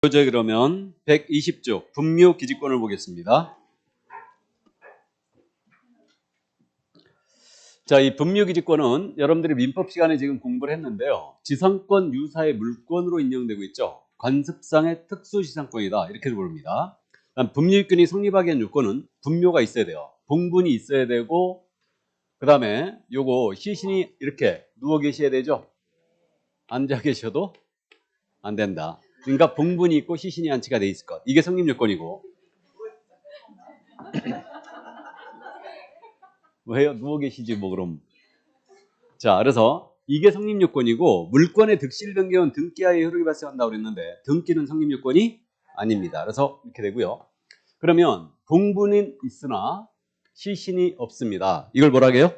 이제 그러면 120쪽 분묘기지권을 보겠습니다. 자, 이 분묘기지권은 여러분들이 민법 시간에 지금 공부를 했는데요. 지상권 유사의 물권으로 인정되고 있죠. 관습상의 특수지상권이다 이렇게 부릅니다. 분묘기권이 성립하기 위한 요건은 분묘가 있어야 돼요. 봉분이 있어야 되고 그 다음에 요거 시신이 이렇게 누워 계셔야 되죠. 앉아 계셔도 안 된다. 그러니까 봉분이 있고 시신이 안치가 돼 있을 것. 이게 성립 요건이고. 왜요? 누워 계시지 뭐 그럼. 자, 그래서 이게 성립 요건이고 물권의 득실 변경은 등기하에 효력이 발생한다고 그랬는데 등기는 성립 요건이 아닙니다. 그래서 이렇게 되고요. 그러면 봉분은 있으나 시신이 없습니다. 이걸 뭐라 해요?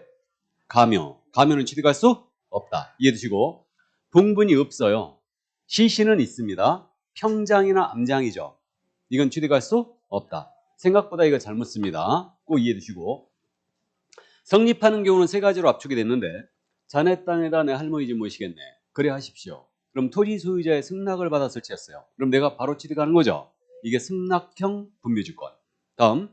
가묘. 가묘는 취득할 수 없다. 이해해 두시고 봉분이 없어요. 시신은 있습니다. 평장이나 암장이죠. 이건 취득할 수 없다. 생각보다 이거 잘못 씁니다. 꼭 이해해 두시고 성립하는 경우는 세 가지로 압축이 됐는데 자네 땅에다 내 할머니 집 모시겠네. 그래 하십시오. 그럼 토지 소유자의 승낙을 받아 설치했어요. 그럼 내가 바로 취득하는 거죠. 이게 승낙형 분묘주권. 다음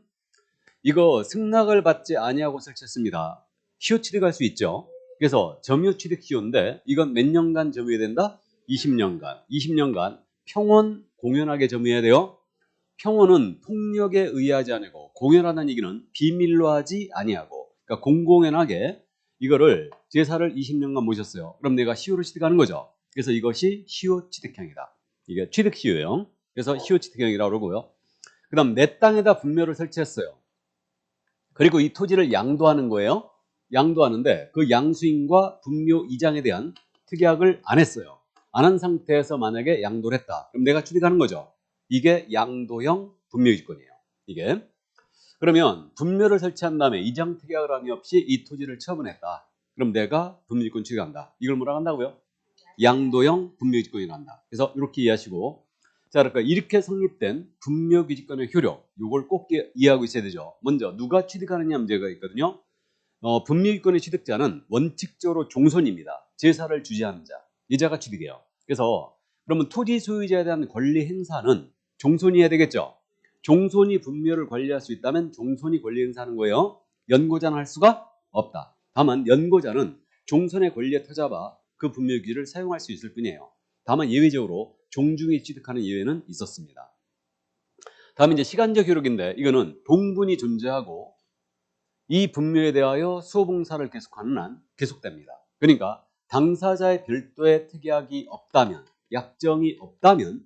이거 승낙을 받지 아니하고 설치했습니다. 시효 취득할 수 있죠. 그래서 점유 취득 시효인데 이건 몇 년간 점유해야 된다? 20년간. 20년간 평온 공연하게 점유해야 돼요. 평온은 폭력에 의하지 아니고 공연하다는 얘기는 비밀로 하지 아니하고 그러니까 공공연하게 이거를 제사를 20년간 모셨어요. 그럼 내가 시효를 취득하는 거죠. 그래서 이것이 시효 취득형이다. 이게 취득 시효형. 그래서 시효 취득형이라고 그러고요. 그 다음 내 땅에다 분묘를 설치했어요. 그리고 이 토지를 양도하는 거예요. 양도하는데 그 양수인과 분묘 이장에 대한 특약을 안 했어요. 안 한 상태에서 만약에 양도를 했다. 그럼 내가 취득하는 거죠. 이게 양도형 분묘유지권이에요. 이게. 그러면 분묘를 설치한 다음에 이장 특약을 함이 없이 이 토지를 처분했다. 그럼 내가 분묘유지권 취득한다. 이걸 뭐라고 한다고요? 양도형 분묘유지권이라고 한다. 그래서 이렇게 이해하시고 자, 그러니까 이렇게 성립된 분묘기지권의 효력, 이걸 꼭 이해하고 있어야 되죠. 먼저 누가 취득하느냐 문제가 있거든요. 분묘기권의 취득자는 원칙적으로 종손입니다. 제사를 주재하는 자, 이 자가 취득해요. 그래서 그러면 토지 소유자에 대한 권리 행사는 종손이 해야 되겠죠. 종손이 분묘를 관리할 수 있다면 종손이 권리 행사하는 거예요. 연고자는 할 수가 없다. 다만 연고자는 종손의 권리에 터잡아 그 분묘기를 사용할 수 있을 뿐이에요. 다만 예외적으로 종중이 취득하는 예외는 있었습니다. 다음에 이제 시간적 효력인데 이거는 동분이 존재하고 이 분묘에 대하여 수호봉사를 계속하는 한 계속됩니다. 그러니까 당사자의 별도의 특약이 없다면 약정이 없다면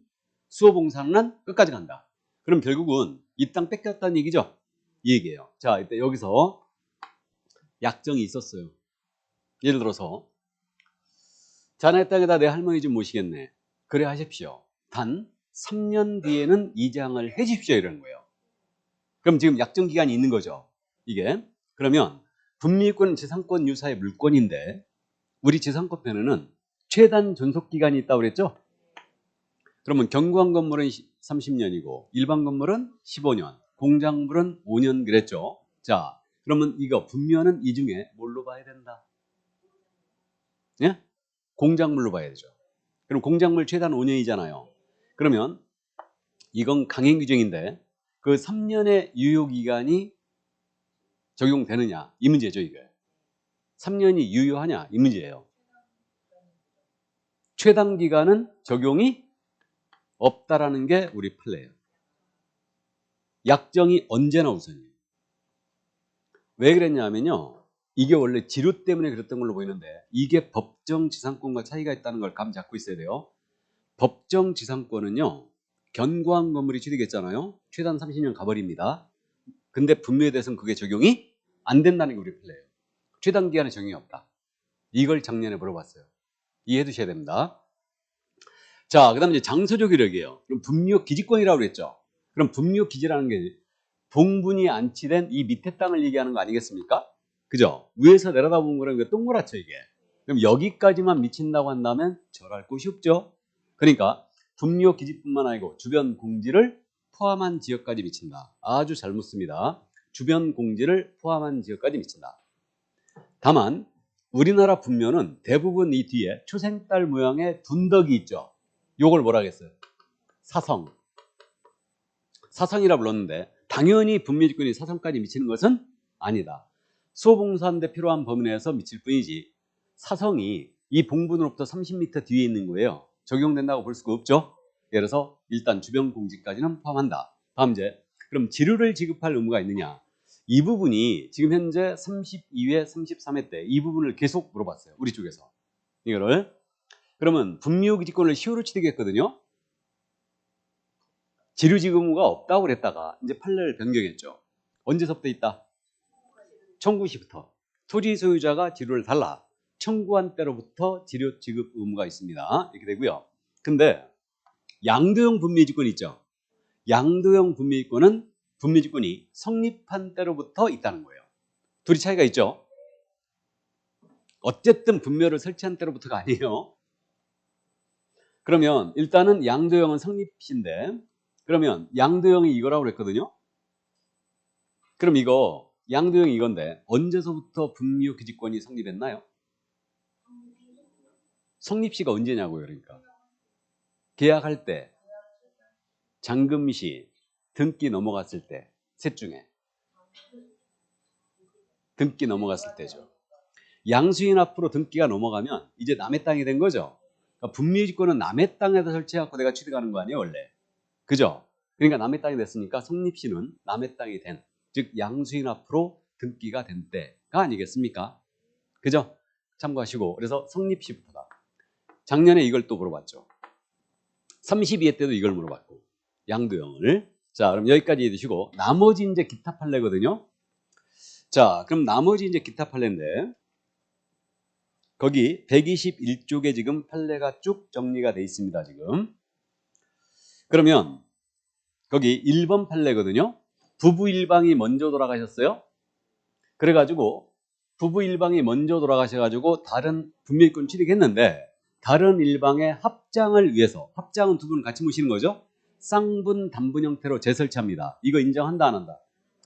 수호봉사는 한 끝까지 간다. 그럼 결국은 이 땅 뺏겼다는 얘기죠. 이 얘기예요. 자, 이때 여기서 약정이 있었어요. 예를 들어서 자네 땅에다 내 할머니 좀 모시겠네. 그래 하십시오. 단 3년 뒤에는 이장을 해 주십시오 이러는 거예요. 그럼 지금 약정 기간이 있는 거죠. 이게. 그러면 분미권 지상권 유사의 물권인데 우리 지상권편에는 최단 존속 기간이 있다고 그랬죠. 그러면 경관 건물은 30년이고 일반 건물은 15년, 공작물은 5년 그랬죠. 자, 그러면 이거 분묘는 이 중에 뭘로 봐야 된다? 예? 공작물로 봐야 되죠. 그럼 공작물 최단 5년이잖아요. 그러면 이건 강행 규정인데 그 3년의 유효기간이 적용되느냐 이 문제죠. 이게 3년이 유효하냐 이 문제예요. 최단 기간은 적용이 없다라는 게 우리 판례예요. 약정이 언제나 우선이에요. 왜 그랬냐면요. 이게 원래 지루 때문에 그랬던 걸로 보이는데 이게 법정 지상권과 차이가 있다는 걸 감 잡고 있어야 돼요. 법정 지상권은요. 견고한 건물이 취득했잖아요. 최단 30년 가버립니다. 근데 분묘에 대해서는 그게 적용이 안 된다는 게 우리 판례예요. 최단 기간에 적용이 없다. 이걸 작년에 물어봤어요. 이해해 두셔야 됩니다. 자, 그 다음에 이제 장소적 효력이에요. 그럼 분묘 기지권이라고 그랬죠. 그럼 분묘 기지라는 게 봉분이 안치된 이 밑에 땅을 얘기하는 거 아니겠습니까? 그죠? 위에서 내려다보는 거는 동그랗죠, 이게. 그럼 여기까지만 미친다고 한다면 절할 곳이 없죠. 그러니까 분묘 기지뿐만 아니고 주변 공지를 포함한 지역까지 미친다. 아주 잘 묻습니다. 주변 공지를 포함한 지역까지 미친다. 다만 우리나라 분묘는 대부분 이 뒤에 초생딸 모양의 둔덕이 있죠. 요걸 뭐라 하겠어요? 사성이라 불렀는데 당연히 분묘지권이 사성까지 미치는 것은 아니다. 수호봉사하는데 필요한 범위 내에서 미칠 뿐이지 사성이 이 봉분으로부터 30m 뒤에 있는 거예요. 적용된다고 볼 수가 없죠. 예를 들어서 일단 주변 공지까지는 포함한다. 다음 이제 그럼 지류를 지급할 의무가 있느냐. 이 부분이 지금 현재 32회, 33회 때 이 부분을 계속 물어봤어요. 우리 쪽에서. 이거를. 그러면 분묘기지권을 시효로 취득했거든요. 지류지급 의무가 없다고 그랬다가 이제 판례를 변경했죠. 언제서부터 있다? 청구 시부터. 토지 소유자가 지류를 달라 청구한 때로부터 지류 지급 의무가 있습니다. 이렇게 되고요. 근데 양도형 분묘지권이 있죠. 양도형 분묘지권은 분묘지권이 성립한 때로부터 있다는 거예요. 둘이 차이가 있죠. 어쨌든 분묘를 설치한 때로부터가 아니에요. 그러면 일단은 양도형은 성립시인데 그러면 양도형이 이거라고 그랬거든요. 그럼 이거 양도형이 이건데 언제서부터 분묘기지권이 성립했나요? 성립시가 언제냐고요. 그러니까 계약할 때, 잔금시, 등기 넘어갔을 때 셋 중에 등기 넘어갔을 때죠. 양수인 앞으로 등기가 넘어가면 이제 남의 땅이 된 거죠. 그러니까 분묘지권은 남의 땅에다 설치해갖고 내가 취득하는 거 아니에요 원래. 그죠? 그러니까 남의 땅이 됐으니까 성립시는 남의 땅이 된, 즉 양수인 앞으로 등기가 된 때가 아니겠습니까? 그죠? 참고하시고 그래서 성립시부터다. 작년에 이걸 또 물어봤죠. 32회 때도 이걸 물어봤고 양도형을. 자 그럼 여기까지 해두시고 나머지 이제 기타 판례거든요. 자 그럼 나머지 이제 기타 판례인데 거기 121쪽에 지금 판례가 쭉 정리가 돼 있습니다. 지금. 그러면 거기 1번 판례거든요. 부부 일방이 먼저 돌아가셨어요. 그래가지고 부부 일방이 먼저 돌아가셔가지고 다른 분묘기권 취득했는데 다른 일방의 합장을 위해서, 합장은 두 분 같이 모시는 거죠. 쌍분 단분 형태로 재설치합니다. 이거 인정한다 안 한다?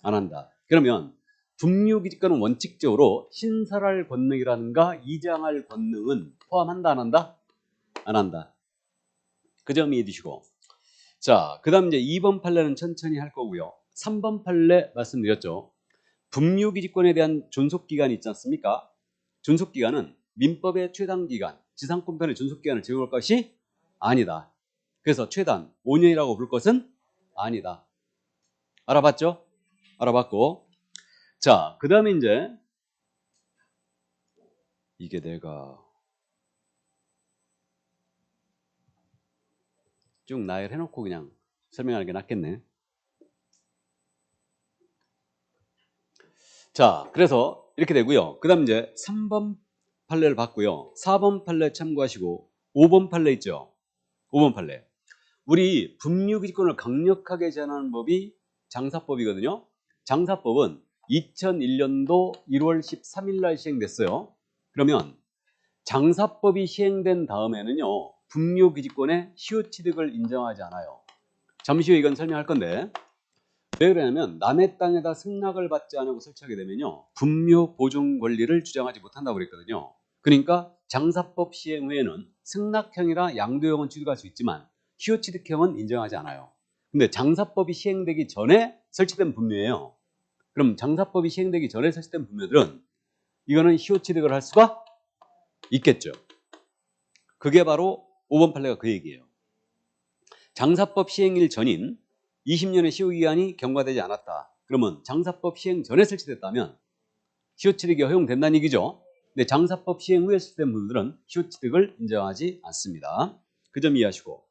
안 한다. 그러면 분묘기지권은 원칙적으로 신설할 권능이라든가 이장할 권능은 포함한다 안 한다? 안 한다. 그 점 이해해 주시고. 자, 그 다음 이제 2번 판례는 천천히 할 거고요. 3번 판례 말씀드렸죠. 분묘기지권에 대한 존속기간이 있지 않습니까? 존속기간은 민법의 최단기간, 지상권편의 존속기간을 제공할 것이 아니다. 그래서 최단 5년이라고 부를 것은 아니다. 알아봤죠? 알아봤고. 자, 그 다음에 이제 이게 내가 쭉 나열해놓고 그냥 설명하는 게 낫겠네. 자, 그래서 이렇게 되고요. 그 다음 이제 3번 판례를 봤고요. 4번 판례 참고하시고 5번 판례 있죠. 5번 판례. 우리 분묘기지권을 강력하게 제한하는 법이 장사법이거든요. 장사법은 2001년도 1월 13일 날 시행됐어요. 그러면 장사법이 시행된 다음에는요. 분묘기지권의 시효취득을 인정하지 않아요. 잠시 후에 이건 설명할 건데 왜 그러냐면 남의 땅에다 승낙을 받지 않고 설치하게 되면요. 분묘 보존 권리를 주장하지 못한다고 그랬거든요. 그러니까 장사법 시행 후에는 승낙형이라 양도형은 취득할 수 있지만 시효취득형은 인정하지 않아요. 근데 장사법이 시행되기 전에 설치된 분묘예요. 그럼 장사법이 시행되기 전에 설치된 분묘들은 이거는 시효취득을 할 수가 있겠죠. 그게 바로 5번 판례가 그 얘기예요. 장사법 시행일 전인 20년의 시효기간이 경과되지 않았다. 그러면 장사법 시행 전에 설치됐다면 시효취득이 허용된다는 얘기죠. 근데 장사법 시행 후에 설치된 분들은 시효취득을 인정하지 않습니다. 그 점 이해하시고.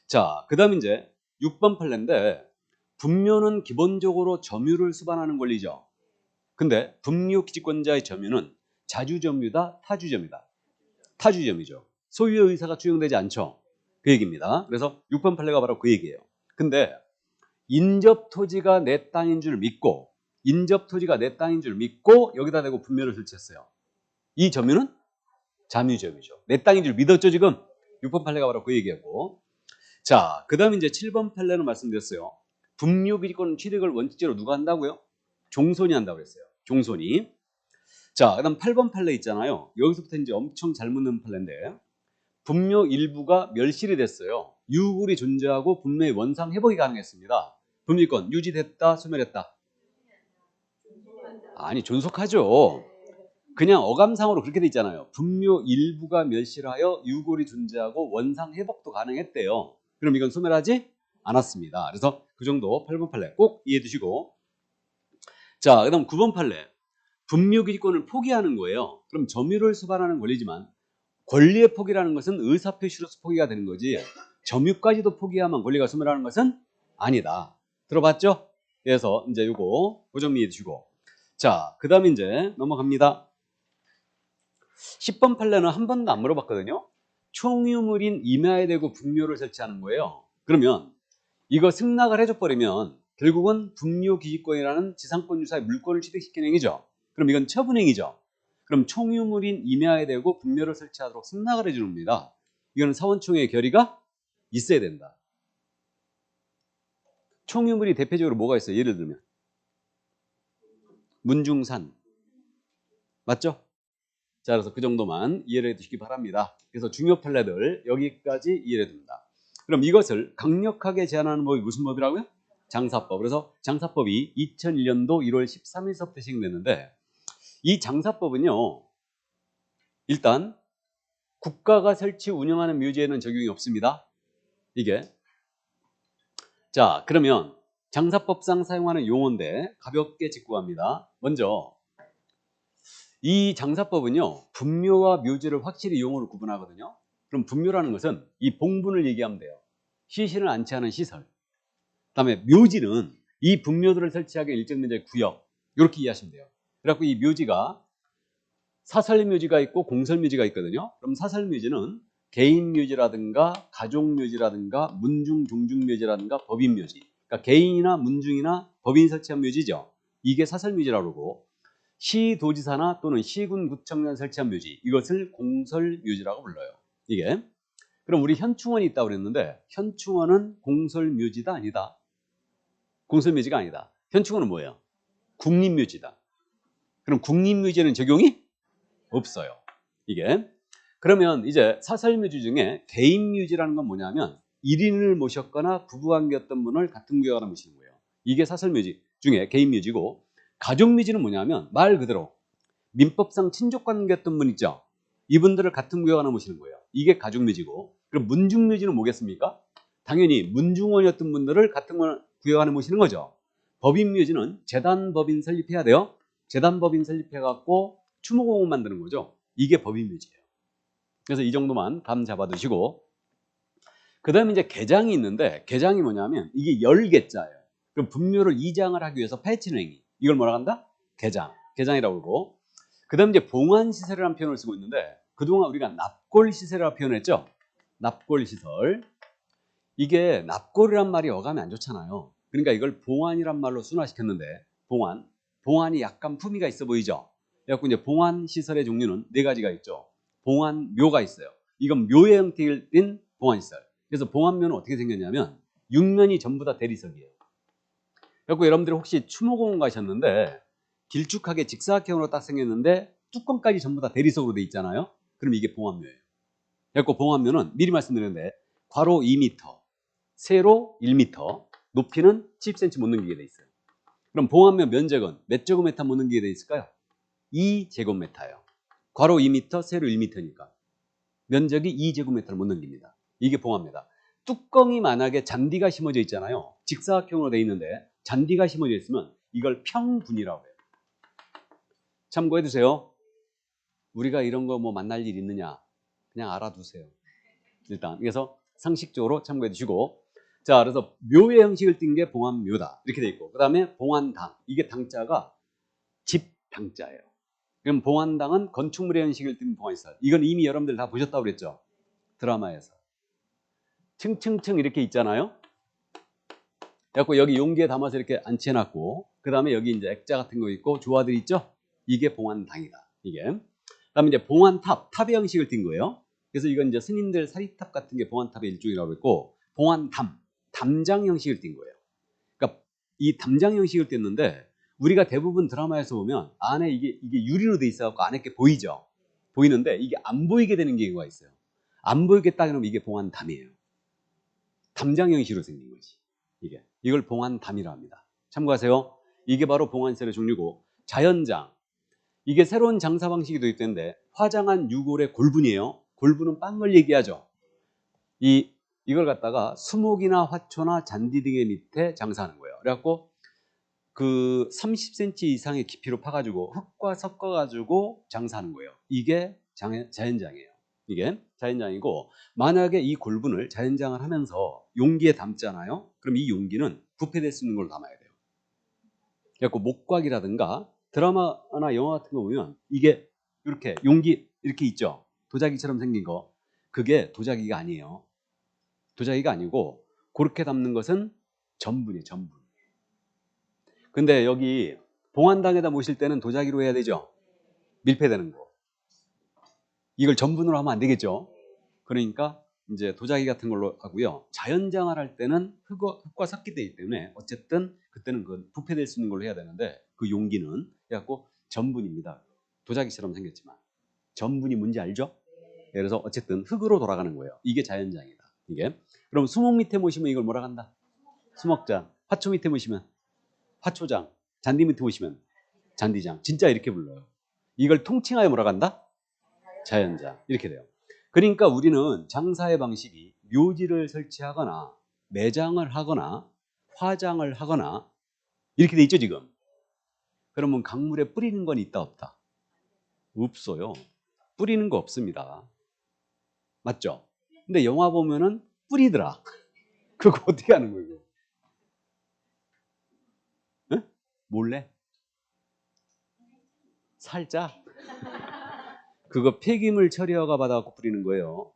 자, 그 다음 이제 6번 판례인데 분묘는 기본적으로 점유를 수반하는 권리죠. 근데 분묘기지권자의 점유는 자주점유다, 타주점유다. 타주점이죠. 소유의 의사가 투영되지 않죠. 그 얘기입니다. 그래서 6번 판례가 바로 그 얘기예요. 근데 인접 토지가 내 땅인 줄 믿고 여기다 대고 분묘를 설치했어요. 이 점유는 잠유점이죠. 내 땅인 줄 믿었죠 지금? 6번 판례가 바로 그 얘기였고. 자, 그 다음에 이제 7번 판례는 말씀드렸어요. 분묘기지권 취득을 원칙적으로 누가 한다고요? 종손이 한다고 그랬어요. 종손이. 자, 그 다음 8번 판례 있잖아요. 여기서부터 이제 엄청 잘 묻는 판례인데 분묘 일부가 멸실이 됐어요. 유골이 존재하고 분묘의 원상 회복이 가능했습니다. 분묘권 유지됐다, 소멸했다? 아니, 존속하죠. 그냥 어감상으로 그렇게 돼 있잖아요. 분묘 일부가 멸실을 하여 유골이 존재하고 원상 회복도 가능했대요. 그럼 이건 소멸하지 않았습니다. 그래서 그 정도 8번 판례 꼭 이해해 두시고, 자, 그다음 9번 판례. 분묘기지권을 포기하는 거예요. 그럼 점유를 수반하는 권리지만 권리의 포기라는 것은 의사표시로서 포기가 되는 거지, 점유까지도 포기하면 권리가 소멸하는 것은 아니다. 들어봤죠? 그래서 이제 요거 고정 이해해 주시고, 자, 그 다음에 이제 넘어갑니다. 10번 판례는 한 번도 안 물어봤거든요. 총유물인 임야에 대고 분묘를 설치하는 거예요. 그러면 이거 승낙을 해줘버리면 결국은 분묘기지권이라는 지상권 유사의 물권을 취득시키는 행위죠. 그럼 이건 처분행위죠. 그럼 총유물인 임야에 대고 분묘를 설치하도록 승낙을 해주는 겁니다. 이거는 사원총회의 결의가 있어야 된다. 총유물이 대표적으로 뭐가 있어요? 예를 들면 문중산, 맞죠? 자, 그래서 그 정도만 이해를 해두시기 바랍니다. 그래서 중요 판례들 여기까지 이해를 해둡니다. 그럼 이것을 강력하게 제한하는 법이 무슨 법이라고요? 장사법. 그래서 장사법이 2001년도 1월 13일서부터 시행됐는데, 이 장사법은요, 일단 국가가 설치 운영하는 묘지에는 적용이 없습니다. 이게. 자, 그러면 장사법상 사용하는 용어인데 가볍게 짚고 갑니다. 먼저 이 장사법은요, 분묘와 묘지를 확실히 용어로 구분하거든요. 그럼 분묘라는 것은 이 봉분을 얘기하면 돼요. 시신을 안치하는 시설. 그다음에 묘지는 이 분묘들을 설치하기 위한 일정 면적의 구역, 이렇게 이해하시면 돼요. 그래갖고 이 묘지가 사설묘지가 있고 공설묘지가 있거든요. 그럼 사설묘지는 개인묘지라든가 가족묘지라든가 문중, 종중묘지라든가 법인묘지, 그러니까 개인이나 문중이나 법인이 설치한 묘지죠. 이게 사설묘지라고 그러고, 시도지사나 또는 시군 구청장 설치한 묘지, 이것을 공설묘지라고 불러요. 이게. 그럼 우리 현충원이 있다고 그랬는데 현충원은 공설묘지다 아니다? 공설묘지가 아니다. 현충원은 뭐예요? 국립묘지다. 그럼 국립묘지에는 적용이 없어요. 이게. 그러면 이제 사설묘지 중에 개인묘지라는 건 뭐냐면 1인을 모셨거나 부부관계였던 분을 같은 구역 안에 모시는 거예요. 이게 사설묘지 중에 개인묘지고, 가족묘지는 뭐냐면 말 그대로 민법상 친족관계였던 분 있죠. 이분들을 같은 구역 안에 모시는 거예요. 이게 가족묘지고, 그럼 문중묘지는 뭐겠습니까? 당연히 문중원이었던 분들을 같은 구역 안에 모시는 거죠. 법인묘지는 재단법인 설립해야 돼요. 재단법인 설립해갖고 추모공원 만드는 거죠. 이게 법인묘지예요. 그래서 이 정도만 감 잡아두시고, 그 다음에 이제 개장이 있는데, 개장이 뭐냐면 이게 열개자예요. 그럼 분묘를 이장을 하기 위해서 파헤치는 행위, 이걸 뭐라고 한다? 개장, 개장이라고 그러고, 그 다음에 이제 봉안시설이라는 표현을 쓰고 있는데, 그동안 우리가 납골시설이라고 표현했죠. 납골시설. 이게 납골이란 말이 어감이 안 좋잖아요. 그러니까 이걸 봉안이란 말로 순화시켰는데, 봉안이 약간 품위가 있어 보이죠. 그래갖고 이제 봉안시설의 종류는 네 가지가 있죠. 봉안묘가 있어요. 이건 묘의 형태를 띤 봉안시설. 그래서 봉안묘는 어떻게 생겼냐면 육면이 전부 다 대리석이에요. 그래갖고 여러분들이 혹시 추모공원 가셨는데 길쭉하게 직사각형으로 딱 생겼는데 뚜껑까지 전부 다 대리석으로 돼 있잖아요. 그럼 이게 봉안묘예요. 그래갖고 봉안묘는 미리 말씀드렸는데 괄호 2m, 세로 1m, 높이는 10cm 못 넘기게 돼 있어요. 그럼 봉안묘 면적은 몇 제곱미터 못 넘기게 돼 있을까요? 2제곱미터예요. 괄호 2m, 세로 1m니까 면적이 2제곱미터를 못 넘깁니다. 이게 봉안묘다. 뚜껑이 만약에 잔디가 심어져 있잖아요. 직사각형으로 돼 있는데 잔디가 심어져 있으면 이걸 평분이라고 해요. 참고해 두세요. 우리가 이런 거 뭐 만날 일 있느냐, 그냥 알아두세요. 일단 그래서 상식적으로 참고해 두시고, 자, 그래서 묘의 형식을 띈 게 봉안묘다 이렇게 돼 있고, 그 다음에 봉안당, 이게 당자가 집당자예요. 그럼 봉안당은 건축물의 형식을 띈 봉안시설. 이건 이미 여러분들 다 보셨다고 그랬죠. 드라마에서 층층층 이렇게 있잖아요. 그래갖고 여기 용기에 담아서 이렇게 안치해놨고, 그 다음에 여기 이제 액자 같은 거 있고 조화들 있죠. 이게 봉안당이다. 이게. 그다음에 이제 봉안탑, 탑의 형식을 띈 거예요. 그래서 이건 이제 스님들 사리탑 같은 게 봉안탑의 일종이라고 했고, 봉안담, 담장 형식을 띈 거예요. 그러니까 이 담장 형식을 띄었는데 우리가 대부분 드라마에서 보면 안에 이게 유리로 돼 있어갖고 안에 게 보이죠. 보이는데 이게 안 보이게 되는 경우가 있어요. 안 보이게 딱 해놓으면 이게 봉안담이에요. 담장 형식으로 생긴 거지. 이걸 봉안담이라 합니다. 참고하세요. 이게 바로 봉안셀의 종류고, 자연장. 이게 새로운 장사 방식이 도입되는데 화장한 유골의 골분이에요. 골분은 빵을 얘기하죠. 이걸 갖다가 수목이나 화초나 잔디 등의 밑에 장사하는 거예요. 그래갖고 그 30cm 이상의 깊이로 파가지고 흙과 섞어가지고 장사하는 거예요. 이게 자연장이에요. 이게 자연장이고, 만약에 이 골분을 자연장을 하면서 용기에 담잖아요. 그럼 이 용기는 부패될 수 있는 걸로 담아야 돼요. 그래갖고 목곽이라든가 드라마나 영화 같은 거 보면 이게 이렇게 용기 이렇게 있죠. 도자기처럼 생긴 거. 그게 도자기가 아니에요. 도자기가 아니고 그렇게 담는 것은 전분이에요. 전분. 근데 여기 봉안당에다 모실 때는 도자기로 해야 되죠. 밀폐되는 거. 이걸 전분으로 하면 안 되겠죠. 그러니까 이제 도자기 같은 걸로 하고요. 자연장을 할 때는 흙과 섞이 되기 때문에 어쨌든 그때는 그 부패될 수 있는 걸로 해야 되는데, 그 용기는 해갖고 전분입니다. 도자기처럼 생겼지만 전분이 뭔지 알죠? 그래서 어쨌든 흙으로 돌아가는 거예요. 이게 자연장이다. 이게. 그럼 수목 밑에 모시면 이걸 뭐라 한다? 수목장. 화초 밑에 모시면 화초장. 잔디 밑에 모시면 잔디장. 진짜 이렇게 불러요. 이걸 통칭하여 뭐라 한다? 자연장. 이렇게 돼요. 그러니까 우리는 장사의 방식이 묘지를 설치하거나 매장을 하거나 화장을 하거나 이렇게 돼 있죠 지금. 그러면 강물에 뿌리는 건 있다 없다? 없어요. 뿌리는 거 없습니다. 맞죠? 근데 영화 보면은 뿌리더라. 그거 어떻게 하는 거예요? 응? 몰래? 살짝? 그거 폐기물 처리허가 받아갖고 뿌리는 거예요.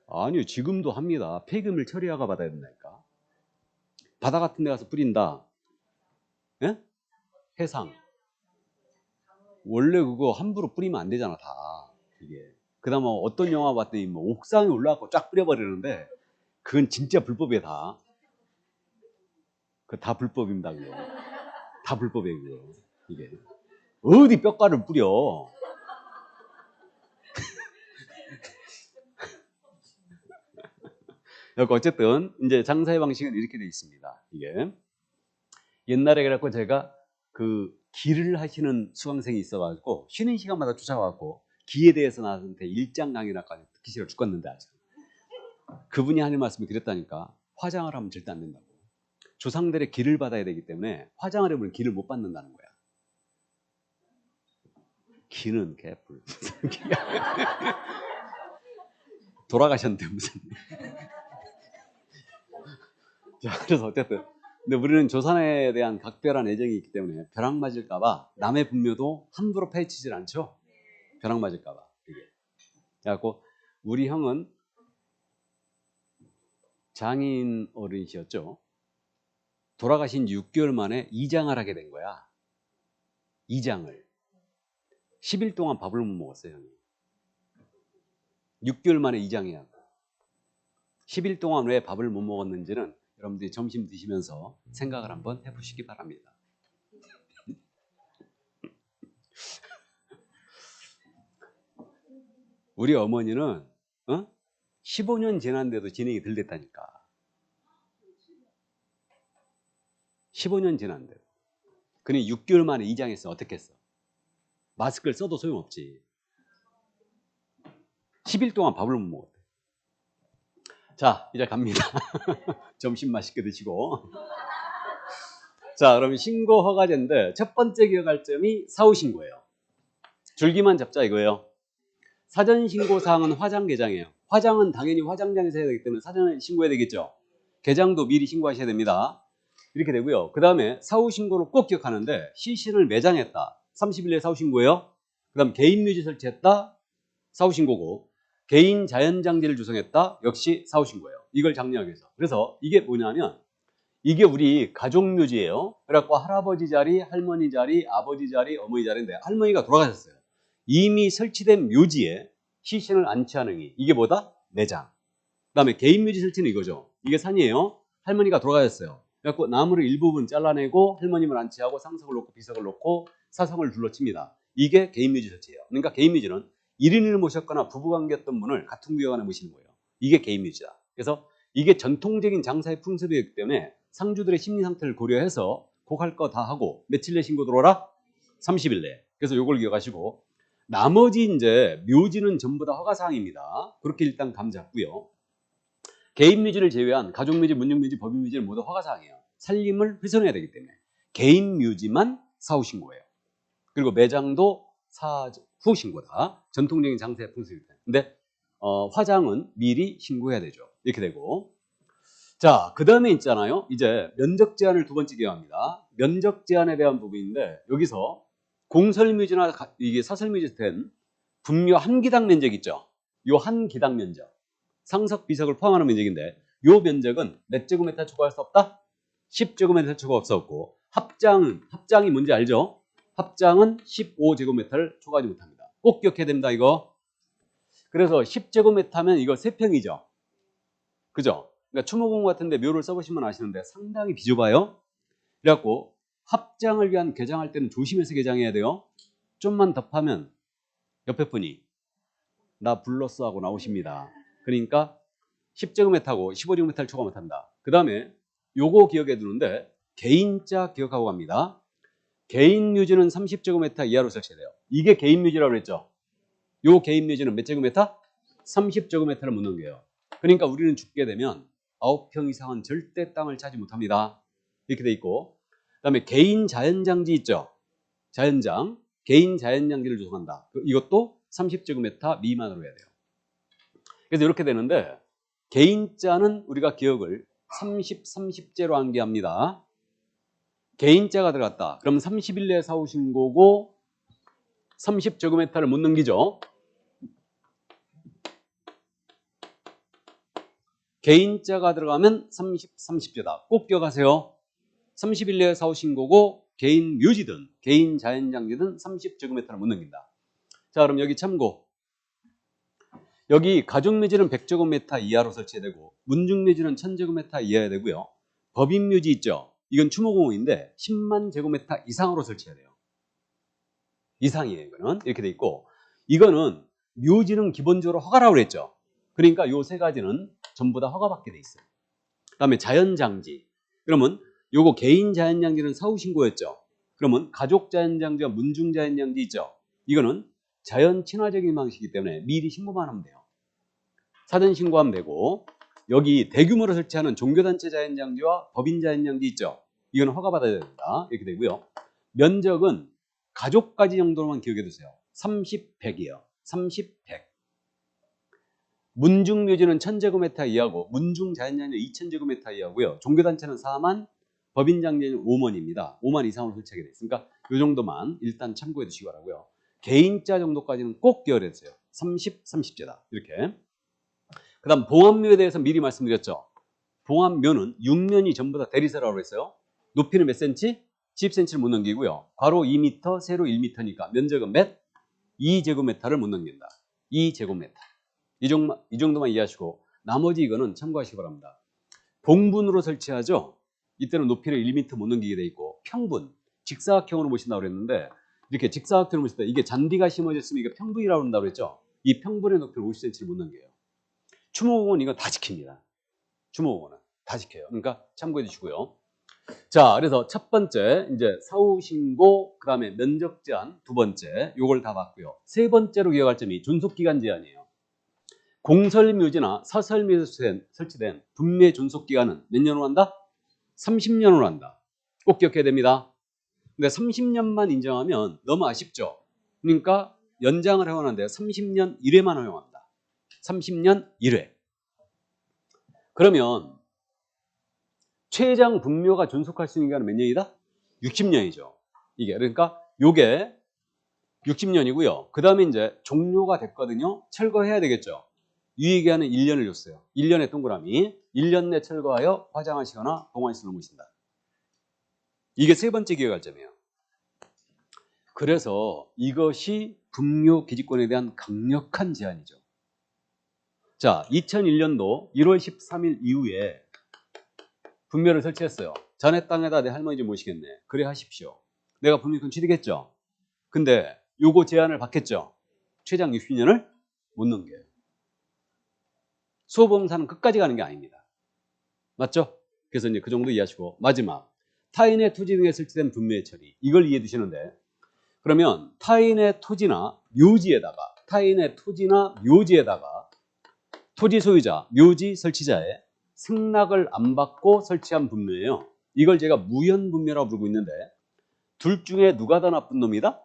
아니요, 지금도 합니다. 폐기물 처리허가 받아야 된다니까. 바다 같은 데 가서 뿌린다. 예? 해상. 원래 그거 함부로 뿌리면 안 되잖아, 다. 이게. 그다음에 어떤 영화 봤더니 뭐 옥상에 올라가고 쫙 뿌려버리는데 그건 진짜 불법이야, 다. 그 다 불법입니다, 그거. 다 불법이에요, 그거. 이게. 어디 뼈가루를 뿌려. 어쨌든 이제 장사의 방식은 이렇게 돼 있습니다. 이게 옛날에 그래갖고 제가 그 기를 하시는 수강생이 있어가지고 쉬는 시간마다 쫓아와갖고 기에 대해서 나한테 일장 강의라까지 듣기 싫어 죽겠는데 아직. 그분이 하는 말씀이 그랬다니까. 화장을 하면 절대 안 된다고. 조상들의 기를 받아야 되기 때문에 화장을 하면 기를 못 받는다는 거야. 기는 개뿔. 돌아가셨는데 무슨. 자, 그래서 어쨌든 근데 우리는 조상에 대한 각별한 애정이 있기 때문에 벼락 맞을까봐 남의 분묘도 함부로 파헤치질 않죠. 벼락 맞을까봐. 그래갖고 우리 형은 장인 어른이셨죠. 돌아가신 6개월 만에 이장을 하게 된 거야. 이장을. 10일 동안 밥을 못 먹었어요, 형이. 6개월 만에 이장해야. 10일 동안 왜 밥을 못 먹었는지는 여러분들이 점심 드시면서 생각을 한번 해보시기 바랍니다. 우리 어머니는 15년 지났는데도 진행이 덜 됐다니까. 15년 지났는데. 그니 6개월 만에 이장했어. 어떻게 했어? 마스크를 써도 소용없지. 10일 동안 밥을 못 먹었대. 자, 이제 갑니다. 점심 맛있게 드시고. 자, 그럼 신고 허가제인데 첫 번째 기억할 점이 사후신고예요. 줄기만 잡자 이거예요. 사전신고 사항은 화장, 개장이에요. 화장은 당연히 화장장에서 해야 되기 때문에 사전에 신고해야 되겠죠. 개장도 미리 신고하셔야 됩니다. 이렇게 되고요. 그 다음에 사후신고를 꼭 기억하는데 시신을 매장했다. 30일 내에 사후신고예요. 그 다음 개인묘지 설치했다. 사후신고고, 개인 자연장제를 조성했다. 역시 사후신고예요. 이걸 장려하기 위해서. 그래서 이게 뭐냐면 이게 우리 가족묘지예요. 그래갖고 할아버지 자리, 할머니 자리, 아버지 자리, 어머니 자리인데 할머니가 돌아가셨어요. 이미 설치된 묘지에 시신을 안치하는 게 이게 뭐다? 매장. 그 다음에 개인묘지 설치는 이거죠. 이게 산이에요. 할머니가 돌아가셨어요. 그래갖고 나무를 일부분 잘라내고 할머님을 안치하고 상석을 놓고 비석을 놓고 사성을 둘러칩니다. 이게 개인묘지 설치예요. 그러니까 개인묘지는 1인을 모셨거나 부부관계였던 분을 같은 구역 안에 모시는 거예요. 이게 개인묘지다. 그래서 이게 전통적인 장사의 풍습이기 때문에 상주들의 심리 상태를 고려해서 꼭 할 거 다 하고 며칠 내 신고 들어오라? 30일 내. 그래서 요걸 기억하시고 나머지 이제 묘지는 전부 다 허가사항입니다. 그렇게 일단 감 잡고요. 개인묘지를 제외한 가족묘지, 문중묘지, 법인묘지는 모두 허가사항이에요. 살림을 훼손해야 되기 때문에 개인묘지만 사후신고예요. 그리고 매장도 후신고다. 전통적인 장사의 풍습입니다. 근데 화장은 미리 신고해야 되죠. 이렇게 되고 자, 그 다음에 있잖아요. 이제 면적 제한을 두 번째 기억합니다. 면적 제한에 대한 부분인데 여기서 공설묘지나 이게 사설묘지 된 분묘 한 기당 면적 있죠. 요 한 기당 면적 상석 비석을 포함하는 면적인데 요 면적은 몇 제곱미터 초과할 수 없다? 10제곱미터 초과 수 없고 합장이 뭔지 알죠? 합장은 15제곱미터를 초과하지 못합니다. 꼭 기억해야 됩니다. 이거. 그래서 10제곱미터면 이거 3평이죠. 그죠? 그러니까 추모공 같은데 묘를 써보시면 아시는데 상당히 비좁아요. 그래갖고 합장을 위한 개장할 때는 조심해서 개장해야 돼요. 좀만 더 파면 옆에 분이 나 불렀어 하고 나오십니다. 그러니까 10제곱미터하고 15제곱미터를 초과 못한다. 그 다음에 요거 기억해 두는데 개인자 기억하고 갑니다. 개인 묘지는 30제곱미터 이하로 설치돼요. 이게 개인 묘지라고 그랬죠. 요 개인 묘지는 몇 제곱미터? 30제곱미터를 못 넘겨요. 그러니까 우리는 죽게 되면 9평 이상은 절대 땅을 차지 못합니다. 이렇게 돼 있고 그 다음에 개인 자연장지 있죠. 자연장, 개인 자연장지를 조성한다. 이것도 30제곱미터 미만으로 해야 돼요. 그래서 이렇게 되는데 개인자는 우리가 기억을 30, 30제로 암기합니다. 개인자가 들어갔다. 그럼 30일 내에 사후신고고 30제곱미터를 못 넘기죠. 개인자가 들어가면 30, 30제다. 꼭 기억하세요. 30일 내에 사후신고고 개인 묘지든 개인 자연장지든 30제곱미터를 못 넘긴다. 자, 그럼 여기 참고. 여기 가족묘지는 100제곱미터 이하로 설치해야 되고 문중묘지는 1000제곱미터 이하야 되고요. 법인묘지 있죠. 이건 추모공원인데 10만 제곱미터 이상으로 설치해야 돼요. 이상이에요. 이거는 이렇게 돼 있고 이거는 묘지는 기본적으로 허가라고 그랬죠. 그러니까 요 세 가지는 전부 다 허가받게 돼 있어요. 그 다음에 자연장지. 그러면 요거 개인 자연장지는 사후신고였죠. 그러면 가족 자연장지와 문중 자연장지 있죠. 이거는 자연 친화적인 방식이기 때문에 미리 신고만 하면 돼요. 사전 신고하면 되고 여기 대규모로 설치하는 종교단체 자연장지와 법인 자연장지 있죠. 이거는 허가받아야 됩니다. 이렇게 되고요. 면적은 가족까지 정도로만 기억해 두세요. 30, 100이에요. 30, 100. 문중묘지는 1000제곱미터 이하고 문중 자연장지는 2000제곱미터 이하고요. 종교단체는 4만, 법인장지는 5만입니다. 5만 이상으로 설치하게 돼 있으니까 이 정도만 일단 참고해 두시기 바라고요. 개인자 정도까지는 꼭 기억해 두세요. 30, 30제다. 이렇게. 그 다음 봉합묘에 대해서 미리 말씀드렸죠. 봉합묘는 육면이 전부 다 대리세라고 했어요. 높이는 몇 cm? 10cm를 못 넘기고요. 괄호 2m, 세로 1m니까 면적은 몇? 2제곱미터를 못 넘긴다. 2제곱미터. 이 정도만 이해하시고 나머지 이거는 참고하시기 바랍니다. 봉분으로 설치하죠. 이때는 높이를 1m 못 넘기게 돼 있고 평분, 직사각형으로 모신다고 그랬는데 이렇게 직사각형으로 모실 때 이게 잔디가 심어졌으면 이게 평분이라고 한다고 그랬죠. 이 평분의 높이를 50cm를 못 넘겨요. 추모공원 이거 다 지킵니다. 추모공원은 다 지켜요. 그러니까 참고해 주시고요. 자, 그래서 첫 번째 이제 사후신고, 그 다음에 면적 제한 두 번째 요걸 다 봤고요. 세 번째로 기억할 점이 존속기간 제한이에요. 공설묘지나 사설묘지에 설치된 분묘 존속기간은 몇 년으로 한다? 30년으로 한다. 꼭 기억해야 됩니다. 근데 30년만 인정하면 너무 아쉽죠. 그러니까 연장을 허용하는데 30년 1회만 허용합니다. 30년 1회. 그러면 최장 분묘가 존속할 수 있는 기간은 몇 년이다? 60년이죠. 이게 그러니까 요게 60년이고요. 그 다음에 이제 종료가 됐거든요. 철거해야 되겠죠. 유예기한은 1년을 줬어요. 1년의 동그라미. 1년 내 철거하여 화장하시거나 봉환시설을 모신다. 이게 세 번째 기억할 점이에요. 그래서 이것이 분묘 기지권에 대한 강력한 제한이죠. 자, 2001년도 1월 13일 이후에 분묘를 설치했어요. 자네 땅에다 내 할머니 좀 모시겠네. 그래 하십시오. 내가 분묘권 취득했죠. 근데 요거 제한을 받겠죠. 최장 60년을 못 넘겨요. 수호보험사는 끝까지 가는 게 아닙니다. 맞죠? 그래서 이제 그 정도 이해하시고, 마지막 타인의 토지 등에 설치된 분묘의 처리, 이걸 이해해 두시는데, 그러면 타인의 토지나 묘지에다가 토지 소유자, 묘지 설치자의 승낙을 안 받고 설치한 분묘예요. 이걸 제가 무현분묘라고 부르고 있는데, 둘 중에 누가 더 나쁜 놈이다?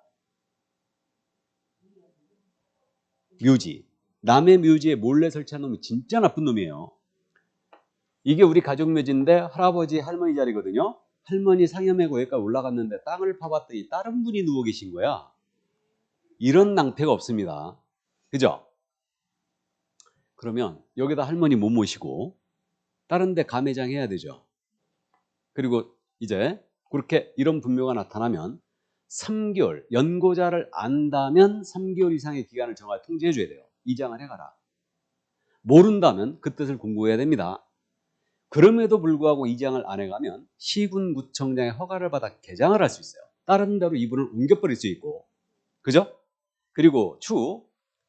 묘지. 남의 묘지에 몰래 설치한 놈이 진짜 나쁜 놈이에요. 이게 우리 가족 묘지인데 할아버지 할머니 자리거든요. 할머니 상여매고 여기까지 올라갔는데 땅을 파봤더니 다른 분이 누워 계신 거야. 이런 낭패가 없습니다. 그죠? 그러면 여기다 할머니 못 모시고 다른 데 가매장 해야 되죠. 그리고 이제 그렇게 이런 분묘가 나타나면 3개월, 연고자를 안다면 3개월 이상의 기간을 정하여 통지해 줘야 돼요. 이장을 해가라. 모른다면 그 뜻을 공고해야 됩니다. 그럼에도 불구하고 이장을 안 해가면 시군구청장의 허가를 받아 개장을 할 수 있어요. 다른 데로 이분을 옮겨버릴 수 있고, 그죠? 그리고 추후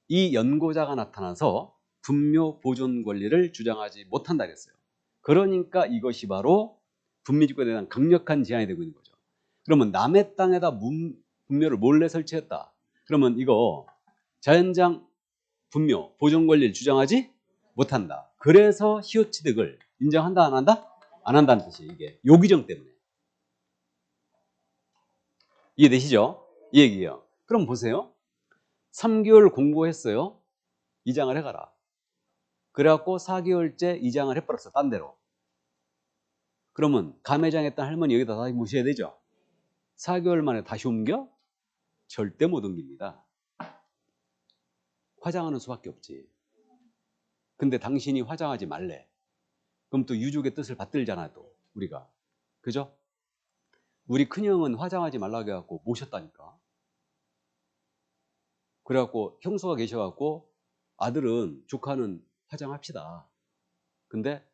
이 연고자가 나타나서 분묘 보존 권리를 주장하지 못한다 그랬어요. 그러니까 이것이 바로 분묘지권에 대한 강력한 제한이 되고 있는 거죠. 그러면 남의 땅에다 분묘를 몰래 설치했다. 그러면 이거 자연장 분묘 보존 권리를 주장하지 못한다. 그래서 시효취득을 인정한다 안 한다? 안 한다는 뜻이 이게 요 규정 때문에. 이해되시죠? 이 얘기예요. 그럼 보세요. 3개월 공고했어요. 이장을 해가라. 그래갖고 4개월째 이장을 해버렸어. 딴 데로. 그러면 가매장 했던 할머니 여기다 다시 모셔야 되죠. 4개월 만에 다시 옮겨? 절대 못 옮깁니다. 화장하는 수밖에 없지. 근데 당신이 화장하지 말래. 그럼 또 유족의 뜻을 받들잖아 또 우리가. 그죠? 우리 큰형은 화장하지 말라고 해갖고 모셨다니까. 그래갖고 형수가 계셔갖고 아들은 조카는 화장합시다. 근데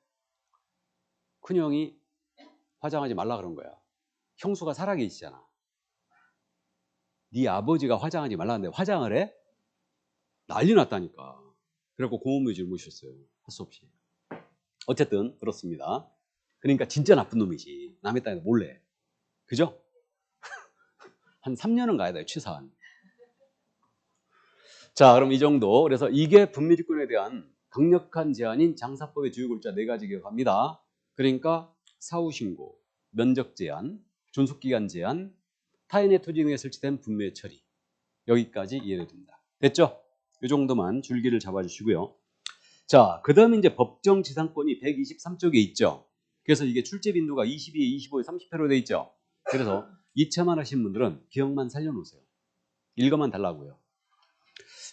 큰형이 화장하지 말라 그런 거야. 형수가 살아계시잖아. 네 아버지가 화장하지 말라는데 화장을 해? 난리 났다니까. 그래갖고 공원묘지를 모셨어요. 할 수 없이. 어쨌든 그렇습니다. 그러니까 진짜 나쁜 놈이지. 남의 땅에서 몰래. 그죠? 한 3년은 가야 돼요. 최소한. 자, 그럼 이 정도. 그래서 이게 분묘지권에 대한 강력한 제한인 장사법의 주요 골자 4가지 기억합니다. 그러니까 사후신고, 면적제한, 존속기간 제한, 타인의 토지 등에 설치된 분묘의 처리. 여기까지 이해가 됩니다. 됐죠? 이 정도만 줄기를 잡아주시고요. 자, 그 다음에 이제 법정지상권이 123쪽에 있죠. 그래서 이게 출제 빈도가 22에 25에 30회로 돼 있죠. 그래서 2차만 하신 분들은 기억만 살려놓으세요. 읽어만 달라고요.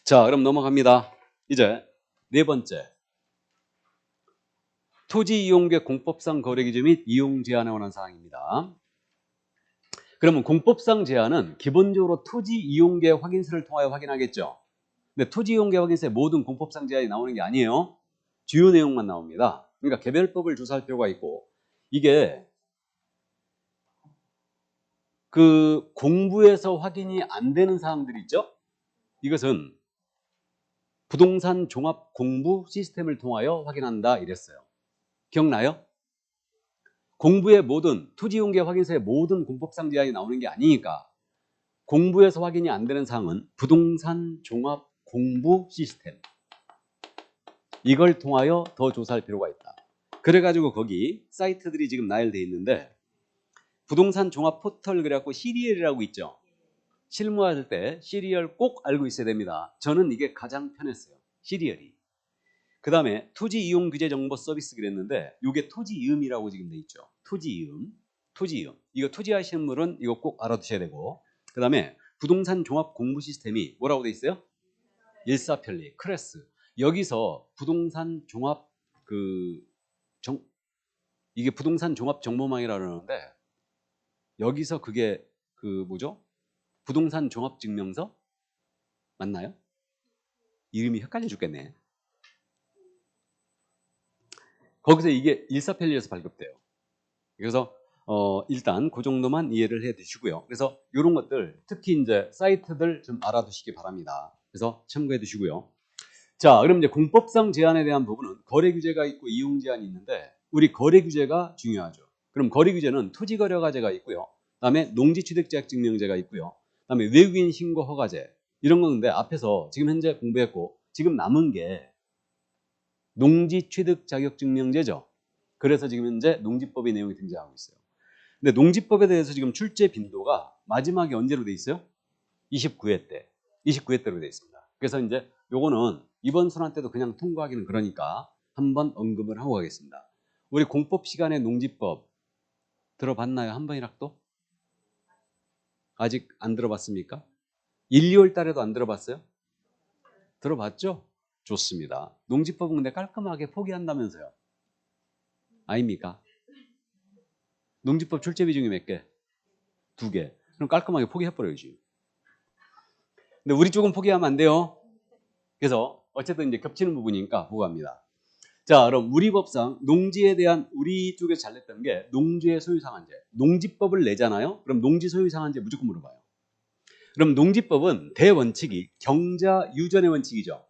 자, 그럼 넘어갑니다. 이제 네 번째. 토지 이용계 공법상 거래 기준 및 이용 제한에 관한 사항입니다. 그러면 공법상 제한은 기본적으로 토지 이용계 확인서를 통하여 확인하겠죠. 근데 토지 이용계 확인서에 모든 공법상 제한이 나오는 게 아니에요. 주요 내용만 나옵니다. 그러니까 개별법을 조사할 필요가 있고, 이게 그 공부에서 확인이 안 되는 사항들 있죠. 이것은 부동산 종합 공부 시스템을 통하여 확인한다 이랬어요. 기억나요? 공부의 모든 토지 이용계 확인서의 모든 공법상 제한이 나오는 게 아니니까 공부에서 확인이 안 되는 사항은 부동산 종합 공부 시스템, 이걸 통하여 더 조사할 필요가 있다. 그래가지고 거기 사이트들이 지금 나열되어 있는데, 부동산 종합 포털 그래갖고 시리얼이라고 있죠. 실무할 때 시리얼 꼭 알고 있어야 됩니다. 저는 이게 가장 편했어요. 시리얼이. 그 다음에 토지 이용 규제 정보 서비스 그랬는데, 이게 토지 이음이라고 지금 돼 있죠. 토지 이음. 이거 토지 하시는 분은 이거 꼭 알아두셔야 되고, 그 다음에 부동산 종합 공부 시스템이 뭐라고 돼 있어요? 일사편리, 크레스. 여기서 부동산 종합 이게 부동산 종합 정보망이라 그러는데, 여기서 그게 뭐죠? 부동산 종합 증명서 맞나요? 이름이 헷갈려 죽겠네. 거기서 이게 일사편리에서 발급돼요. 그래서 일단 그 정도만 이해를 해 두시고요. 그래서 이런 것들 특히 이제 사이트들 좀 알아두시기 바랍니다. 그래서 참고해 두시고요. 자, 그럼 이제 공법상 제한에 대한 부분은 거래 규제가 있고 이용 제한이 있는데 우리 거래 규제가 중요하죠. 그럼 거래 규제는 토지거래가제가 있고요. 그다음에 농지취득제약증명제가 있고요. 그다음에 외국인 신고 허가제 이런 건데 앞에서 지금 현재 공부했고 지금 남은 게 농지취득자격증명제죠. 그래서 지금 현재 농지법의 내용이 등장하고 있어요. 근데 농지법에 대해서 지금 출제 빈도가 마지막에 언제로 돼 있어요? 29회 때. 29회대로 돼 있습니다. 그래서 이제 요거는 이번 순환 때도 그냥 통과하기는 그러니까 한번 언급을 하고 가겠습니다. 우리 공법 시간에 농지법 들어봤나요? 한 번이라도? 아직 안 들어봤습니까? 1, 2월 달에도 안 들어봤어요? 들어봤죠? 좋습니다. 농지법은 근데 깔끔하게 포기한다면서요? 아닙니까? 농지법 출제 비중이 몇 개? 2개. 그럼 깔끔하게 포기해버려야지. 근데 우리 쪽은 포기하면 안 돼요. 그래서 어쨌든 이제 겹치는 부분이니까 보고 갑니다. 자, 그럼 우리 법상 농지에 대한 우리 쪽에서 잘 냈던 게 농지의 소유상한제. 농지법을 내잖아요. 그럼 농지 소유상한제 무조건 물어봐요. 그럼 농지법은 대원칙이 경자유전의 원칙이죠.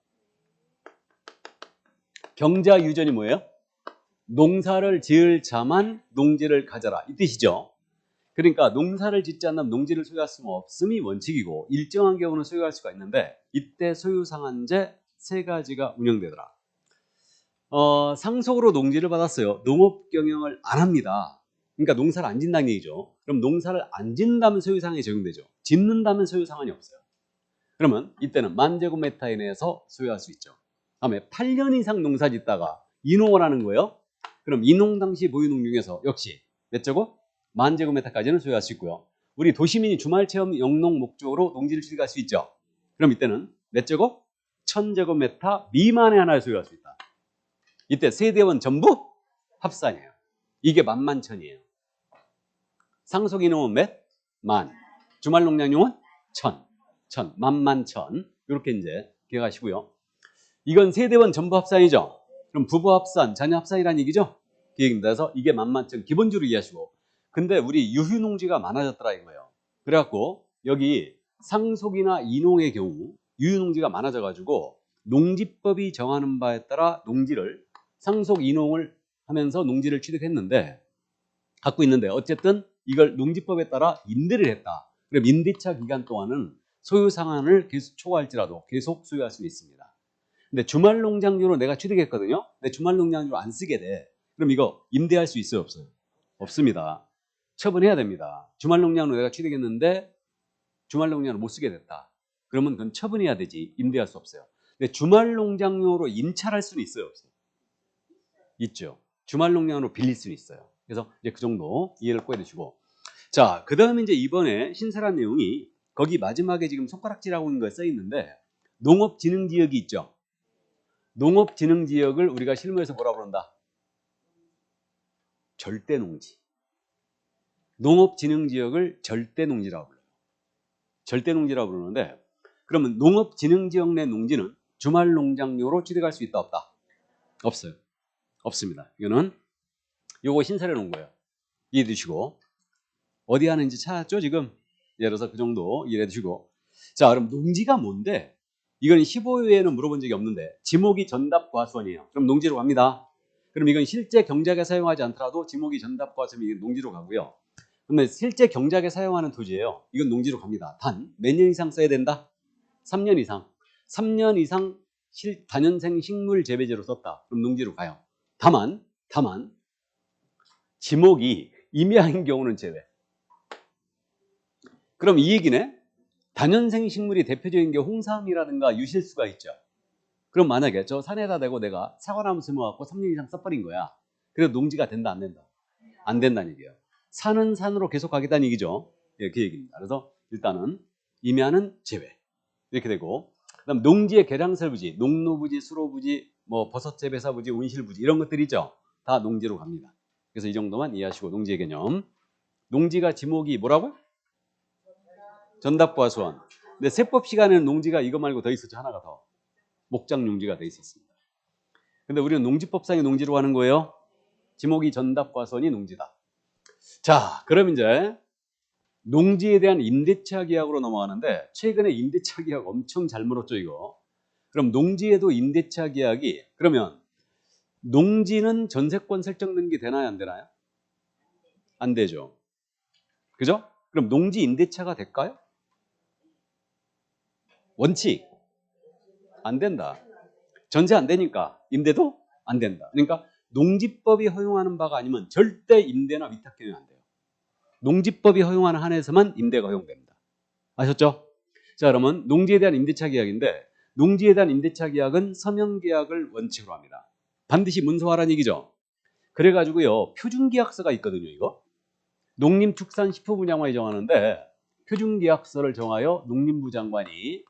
경자유전이 뭐예요? 농사를 지을 자만 농지를 가져라 이 뜻이죠. 그러니까 농사를 짓지 않으면 농지를 소유할 수 없음이 원칙이고 일정한 경우는 소유할 수가 있는데 이때 소유상한제 3가지가 운영되더라. 상속으로 농지를 받았어요. 농업 경영을 안 합니다. 그러니까 농사를 안 짓는다는 얘기죠. 그럼 농사를 안 짓는다면 소유상한이 적용되죠. 짓는다면 소유상한이 없어요. 그러면 이때는 10,000제곱미터 이내에서 소유할 수 있죠. 다음에 8년 이상 농사 짓다가 이농을 하는 거예요. 그럼 이농 당시 보유농 중에서 역시 몇 제곱? 10,000제곱미터까지는 소유할 수 있고요. 우리 도시민이 주말체험 영농 목적으로 농지를 취득할 수 있죠. 그럼 이때는 몇 제곱? 1,000제곱미터 미만의 하나를 소유할 수 있다. 이때 세대원 전부 합산이에요. 이게 만만천이에요. 상속 이농은 몇? 만. 주말 농량용은 천. 만만천. 이렇게 이제 기억하시고요. 이건 세대원 전부 합산이죠. 그럼 부부 합산, 자녀 합산이라는 얘기죠. 기획입니다. 그래서 이게 만만천 기본적으로 이해하시고. 근데 우리 유휴농지가 많아졌더라 이거예요. 그래갖고 여기 상속이나 이농의 경우 유휴농지가 많아져가지고 농지법이 정하는 바에 따라 농지를 상속 이농을 하면서 농지를 취득했는데 갖고 있는데 어쨌든 이걸 농지법에 따라 임대를 했다. 그럼 임대차 기간 동안은 소유 상한을 계속 초과할지라도 계속 소유할 수 있습니다. 근데 주말 농장주로 내가 취득했거든요. 근데 주말 농장주로 안 쓰게 돼. 그럼 이거 임대할 수 있어요, 없어요? 없습니다. 처분해야 됩니다. 주말 농장으로 내가 취득했는데 주말 농장으로 못 쓰게 됐다. 그러면 그건 처분해야 되지 임대할 수 없어요. 근데 주말 농장용으로 임차할 수는 있어요, 없어요? 있죠. 주말 농장으로 빌릴 수는 있어요. 그래서 이제 그 정도 이해를 꼭 해두시고. 자, 그 다음에 이제 이번에 신설한 내용이 거기 마지막에 지금 손가락질하고 있는 거에 써 있는데 농업진흥지역이 있죠. 농업진흥지역을 우리가 실무에서 뭐라 그런다? 절대농지. 농업진흥지역을 절대농지라고 불러요. 절대농지라고 부르는데 그러면 농업진흥지역 내 농지는 주말 농장용으로 취득할 수 있다 없다? 없어요. 없습니다. 이거는 요거 신설해 놓은 거예요. 이해해 두시고 어디 하는지 찾았죠 지금? 예를 들어서 그 정도 이해해 두시고 자 그럼 농지가 뭔데? 이건 15회에는 물어본 적이 없는데 지목이 전답과수원이에요. 그럼 농지로 갑니다. 그럼 이건 실제 경작에 사용하지 않더라도 지목이 전답과수원이 농지로 가고요. 그러면 실제 경작에 사용하는 토지예요. 이건 농지로 갑니다. 단 몇 년 이상 써야 된다? 3년 이상. 3년 이상 다년생 식물 재배제로 썼다. 그럼 농지로 가요. 다만 지목이 임야인 경우는 제외. 그럼 이 얘기네. 다년생 식물이 대표적인 게 홍삼이라든가 유실수가 있죠. 그럼 만약에 저 산에다 대고 내가 사과나무 심어갖고 3년 이상 써버린 거야. 그래도 농지가 된다 안 된다? 안 된다는 얘기예요. 산은 산으로 계속 가겠다는 얘기죠. 예, 그 얘기입니다. 그래서 일단은 임야는 제외. 이렇게 되고 그다음 농지의 계량설부지, 농로부지, 수로부지, 뭐 버섯 재배사부지, 온실부지 이런 것들 있죠. 다 농지로 갑니다. 그래서 이 정도만 이해하시고 농지의 개념. 농지가 지목이 뭐라고요? 전답과수원. 근데 세법 시간에는 농지가 이거 말고 더 있었죠. 하나가 더. 목장 농지가 더 있었습니다. 근데 우리는 농지법상의 농지로 하는 거예요. 지목이 전답과수원이 농지다. 자, 그럼 이제 농지에 대한 임대차 계약으로 넘어가는데 최근에 임대차 계약 엄청 잘 물었죠 이거. 그럼 농지에도 임대차 계약이 그러면 농지는 전세권 설정 등기 되나요 안 되나요? 안 되죠. 그죠? 그럼 농지 임대차가 될까요? 원칙 안 된다. 전세 안 되니까 임대도 안 된다. 그러니까 농지법이 허용하는 바가 아니면 절대 임대나 위탁 경영 안 돼요. 농지법이 허용하는 한에서만 임대가 허용됩니다. 아셨죠? 자, 그러면 농지에 대한 임대차 계약인데 농지에 대한 임대차 계약은 서명 계약을 원칙으로 합니다. 반드시 문서화라는 얘기죠. 그래가지고요 표준계약서가 있거든요. 이거 농림축산식품분양관이 정하는데 표준계약서를 정하여 농림부 장관이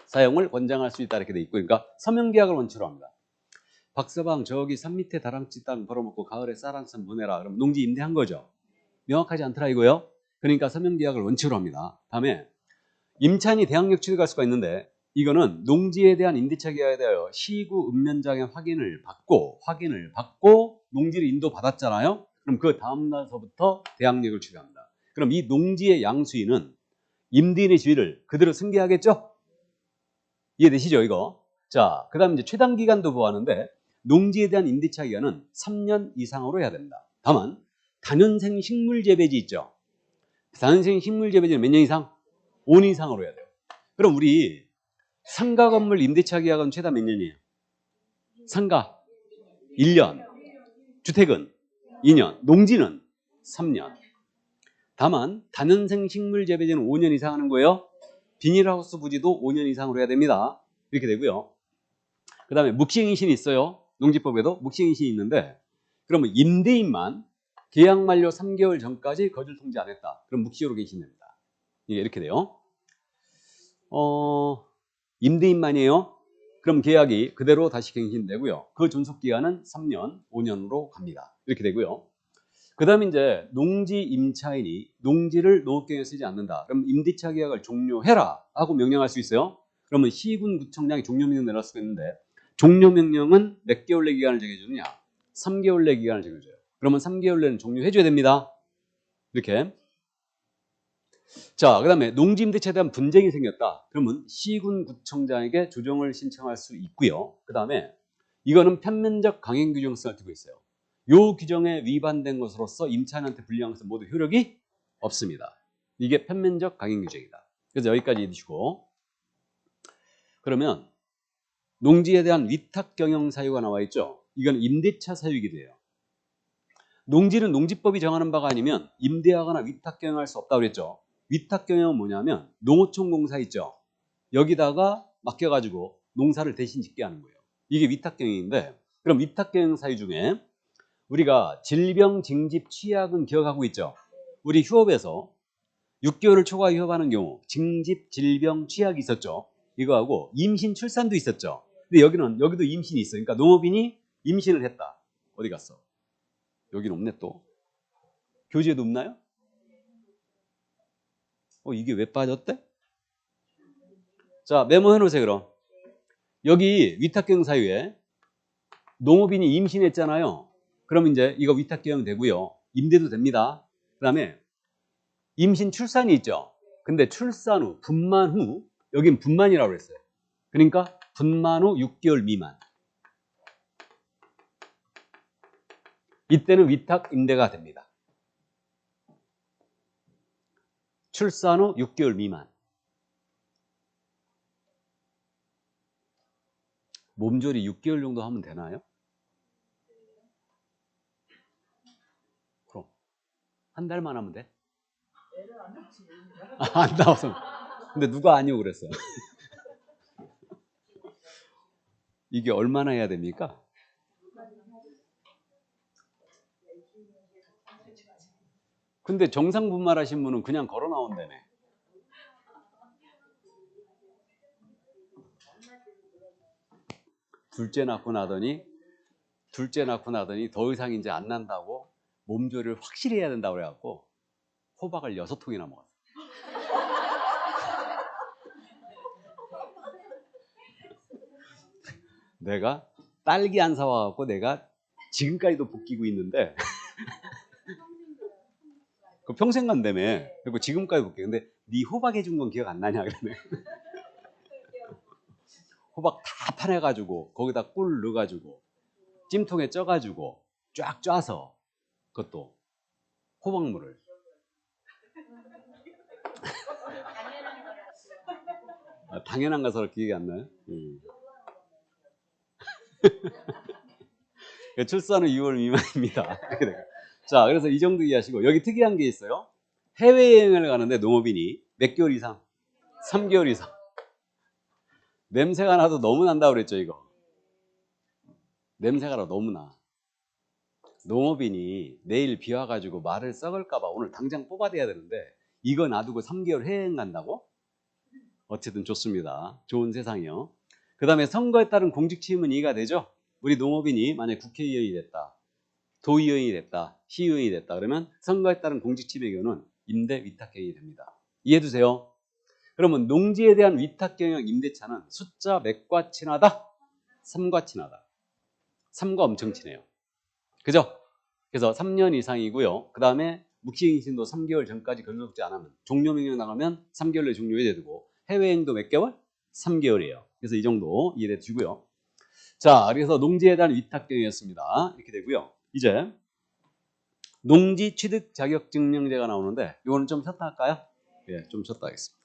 사용을 권장할 수 있다 이렇게 돼 있고 그러니까 서명계약을 원칙으로 합니다. 박서방 저기 산 밑에 다람쥐 땅 벌어먹고 가을에 쌀 한 쌈 보내라. 그럼 농지 임대한 거죠. 명확하지 않더라 이거요. 그러니까 서명계약을 원칙으로 합니다. 다음에 임차인이 대항력 취득할 수가 있는데 이거는 농지에 대한 임대차 계약에 대하여 시구 읍면장의 확인을 받고 농지를 인도받았잖아요. 그럼 그 다음 날서부터 대항력을 취득합니다. 그럼 이 농지의 양수인은 임대인의 지위를 그대로 승계하겠죠? 이해되시죠 이거? 자, 그 다음에 이제 최단 기간도 보하는데 농지에 대한 임대차 기간은 3년 이상으로 해야 됩니다. 다만 단연생 식물재배지 있죠? 단연생 식물재배지는 몇 년 이상? 5년 이상으로 해야 돼요. 그럼 우리 상가 건물 임대차 계약은 최다 몇 년이에요? 상가 1년, 주택은 2년, 농지는 3년. 다만 단연생 식물재배지는 5년 이상 하는 거예요. 비닐하우스 부지도 5년 이상으로 해야 됩니다. 이렇게 되고요. 그 다음에 묵시행신이 있어요. 농지법에도 묵시행신이 있는데 그러면 임대인만 계약 만료 3개월 전까지 거주를 통지 안 했다. 그럼 묵시로 갱신됩니다. 이게 이렇게 돼요. 임대인만이에요. 그럼 계약이 그대로 다시 갱신되고요. 그 존속기간은 3년, 5년으로 갑니다. 이렇게 되고요. 그 다음에 이제 농지 임차인이 농지를 농업경영에 쓰지 않는다. 그럼 임대차 계약을 종료해라 하고 명령할 수 있어요. 그러면 시군구청장이 종료명령 내릴 수가 있는데 종료명령은 몇 개월 내 기간을 정해주느냐? 3개월 내 기간을 정해줘요. 그러면 3개월 내는 종료해줘야 됩니다. 이렇게. 자, 그 다음에 농지임대차에 대한 분쟁이 생겼다. 그러면 시군구청장에게 조정을 신청할 수 있고요. 그 다음에 이거는 편면적 강행 규정성을 띠고 있어요. 요 규정에 위반된 것으로서 임차인한테 불리한 것은 모두 효력이 없습니다. 이게 편면적 강행 규정이다. 그래서 여기까지 읽으시고 그러면 농지에 대한 위탁 경영 사유가 나와 있죠. 이건 임대차 사유이기도 해요. 농지는 농지법이 정하는 바가 아니면 임대하거나 위탁 경영할 수 없다고 그랬죠. 위탁 경영은 뭐냐면 농어촌 공사 있죠. 여기다가 맡겨가지고 농사를 대신 짓게 하는 거예요. 이게 위탁 경영인데 그럼 위탁 경영 사유 중에 우리가 질병, 징집, 취약은 기억하고 있죠. 우리 휴업에서 6개월을 초과 휴업하는 경우 징집, 질병, 취약이 있었죠. 이거하고 임신, 출산도 있었죠. 근데 여기도 임신이 있어요. 그러니까 농업인이 임신을 했다. 어디 갔어? 여기는 없네 또. 교재에도 없나요? 이게 왜 빠졌대? 자, 메모해 놓으세요 그럼. 여기 위탁경영 사유에 농업인이 임신했잖아요. 그럼 이제 이거 위탁경영 되고요. 임대도 됩니다. 그 다음에 임신 출산이 있죠. 근데 출산 후, 분만 후, 여긴 분만이라고 그랬어요. 그러니까 분만 후 6개월 미만. 이때는 위탁 임대가 됩니다. 출산 후 6개월 미만. 몸조리 6개월 정도 하면 되나요? 그럼 한 달만 하면 돼? 안 나와서. 근데 누가 아니오 그랬어요. 이게 얼마나 해야 됩니까? 근데 정상 분말하신 분은 그냥 걸어 나온다네. 둘째 낳고 나더니 더 이상 이제 안 난다고 몸조리를 확실히 해야 된다고 그래갖고 호박을 6통이나 먹었어. 내가 딸기 안 사와갖고 내가 지금까지도 볶이고 있는데 그 평생 간다며. 그리고 지금까지 볼게. 근데 네 호박 해준 건 기억 안 나냐 그러네. 호박 다 파내가지고 거기다 꿀 넣어가지고 찜통에 쪄가지고 쫙 짜서 그것도 호박물을. 당연한 가사로 기억이 안 나요? 출산은 6월 미만입니다. 자, 그래서 이 정도 이해하시고 여기 특이한 게 있어요. 해외여행을 가는데 농업인이 몇 개월 이상? 3개월 이상. 냄새가 나도 너무 난다고 그랬죠, 이거. 냄새가 나 너무 나. 농업인이 내일 비 와가지고 말을 썩을까봐 오늘 당장 뽑아대야 되는데 이거 놔두고 3개월 해외여행 간다고? 어쨌든 좋습니다. 좋은 세상이요. 그 다음에 선거에 따른 공직 취임은 이해가 되죠? 우리 농업인이 만약 국회의원이 됐다, 도의원이 됐다, 시의원이 됐다 그러면 선거에 따른 공직 취임의 경우는 임대 위탁경영이 됩니다. 이해해두세요. 그러면 농지에 대한 위탁경영 임대차는 숫자 몇과 친하다? 3과 친하다. 3과 엄청 친해요. 그죠? 그래서 3년 이상이고요. 그 다음에 묵시갱신도 3개월 전까지 근로속지 안 하면 종료명령 나가면 3개월 내에 종료해야 되고 해외여행도 몇 개월? 3개월이에요. 그래서 이 정도 이해해 주고요. 자, 그래서 농지에 대한 위탁경영이었습니다. 이렇게 되고요. 이제 농지 취득 자격 증명제가 나오는데 이거는 좀 쉬었다 할까요? 예, 좀 쉬었다 하겠습니다.